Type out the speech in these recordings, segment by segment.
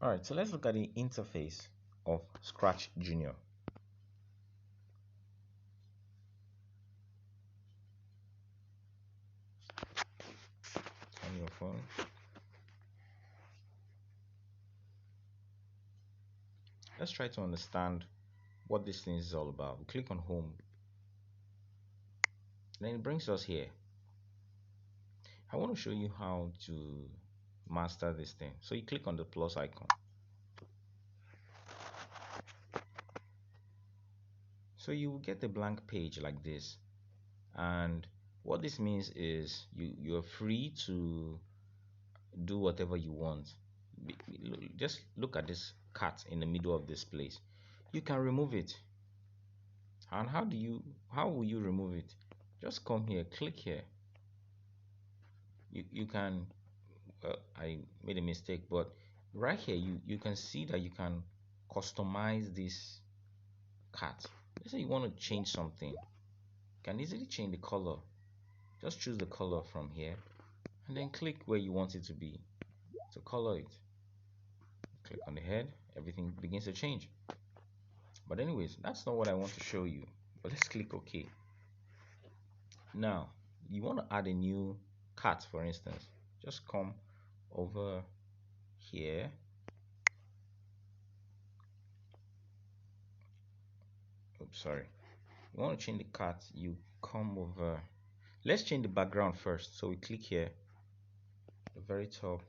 All right, so let's look at the interface of Scratch Junior on your phone. Let's try to understand what this thing is all about. We click on home, then it brings us here. I want to show you how to master this thing. So you click on the plus icon. So you will get a blank page like this, and what this means is you're free to do whatever you want. Just look at this cat in the middle of this place. You can remove it. And how will you remove it? Just come here, click here. You can, well, I made a mistake, but right here you can see that you can customize this cat. Let's say you want to change something. You can easily change the color. Just choose the color from here and then click where you want it to be to color it. Click on the head, everything begins to change. But anyways, that's not what I want to show you. But let's click OK. Now, you want to add a new cat, for instance. Just come over here. Oops, sorry. You want to change the cat, you come over. Let's change the background first. So we click here, the very top,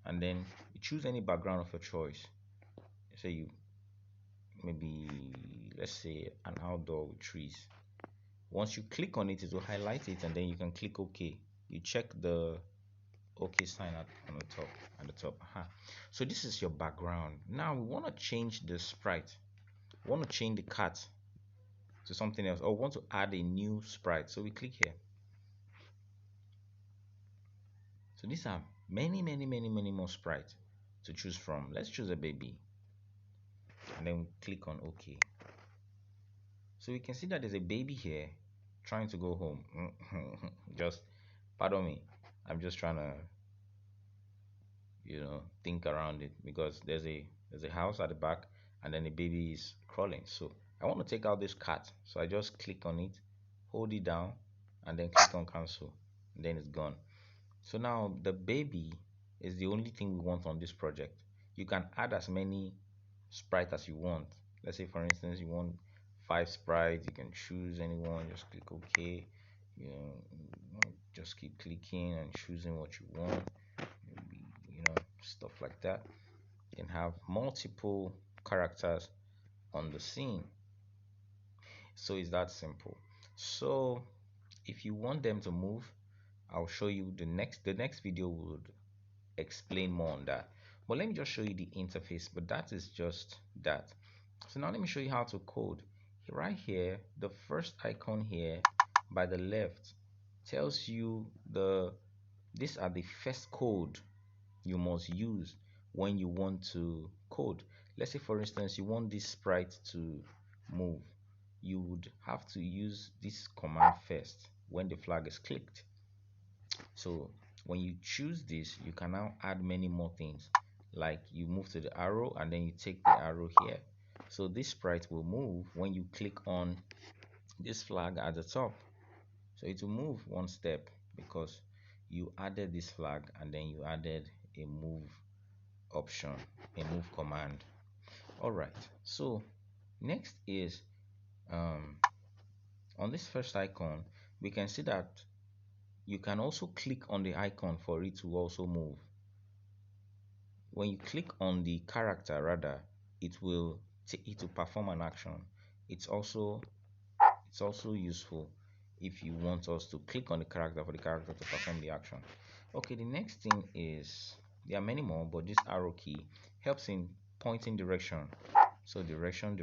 and then you choose any background of your choice. So you maybe, let's say, an outdoor with trees. Once you click on it, it will highlight it, and then you can click OK. You check the OK sign on the top, at the top. So this is your background. Now we want to change the sprite. We want to change the cat to something else, or want to add a new sprite. So we click here. So these are many more sprites to choose from. Let's choose a baby, and then click on OK. So we can see that there's a baby here trying to go home. Just pardon me, I'm just trying to think around it, because there's a house at the back, and then the baby is crawling. So I want to take out this cat, so I just click on it, hold it down, and then click on cancel, and then it's gone. So now the baby is the only thing we want on this project. You can add as many sprites as you want. Let's say, for instance, you want 5 sprites. You can choose anyone, just click OK. Just keep clicking and choosing what you want. Stuff like that. You can have multiple characters on the scene. So it's that simple. So if you want them to move, I'll show you the next video would explain more on that. But let me just show you the interface. But that is just that. So now let me show you how to code. Right here, the first icon here by the left tells you these are the first code you must use when you want to code. Let's say, for instance, you want this sprite to move. You would have to use this command first when the flag is clicked. So when you choose this, you can now add many more things, like you move to the arrow and then you take the arrow here. So this sprite will move when you click on this flag at the top. So it will move one step because you added this flag and then you added a move option, a move command. All right, so next is on this first icon, we can see that you can also click on the icon for it to also move. When you click on the character, rather, it will perform an action. It's also useful if you want us to click on the character for the character to perform the action. Okay, the next thing is, there are many more, but this arrow key helps in pointing direction. So direction,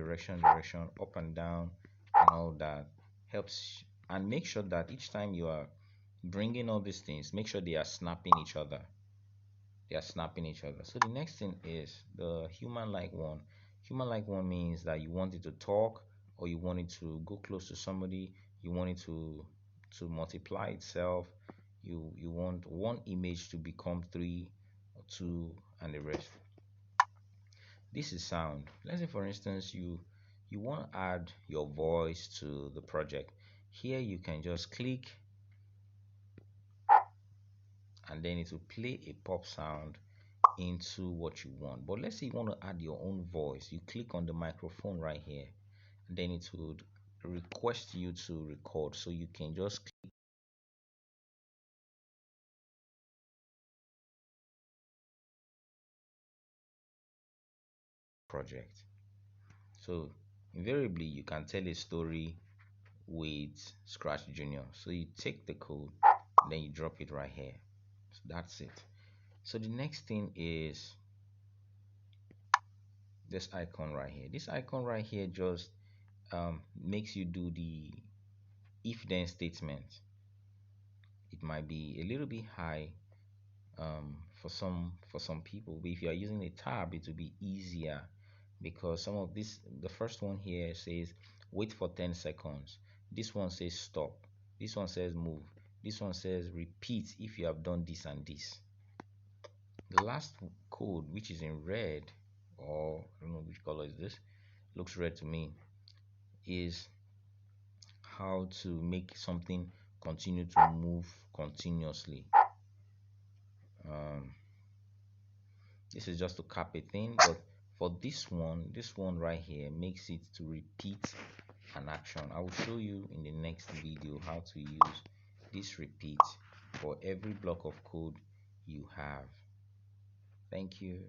up and down, and all that helps. And make sure that each time you are bringing all these things, make sure they are snapping each other. So the next thing is the human-like one. Human-like one means that you want it to talk, or you want it to go close to somebody, you want it to multiply itself, you want one image to become 3, two, and the rest. This is sound. Let's say for instance you want to add your voice to the project. Here you can just click and then it will play a pop sound into what you want. But let's say you want to add your own voice. You click on the microphone right here, and then it would request you to record. So you can just click project. So invariably you can tell a story with Scratch Junior. So you take the code, then you drop it right here. So that's it. So the next thing is this icon right here. This icon right here just makes you do the if then statement. It might be a little bit high for some people, but if you are using a tab it will be easier, because some of this, the first one here says wait for 10 seconds, this one says stop, this one says move, this one says repeat if you have done this and this. The last code, which is in red, or I don't know which color is this, looks red to me, is how to make something continue to move continuously. um, this is just to cap a thing, but for this one right here makes it to repeat an action. I will show you in the next video how to use this repeat for every block of code you have. Thank you.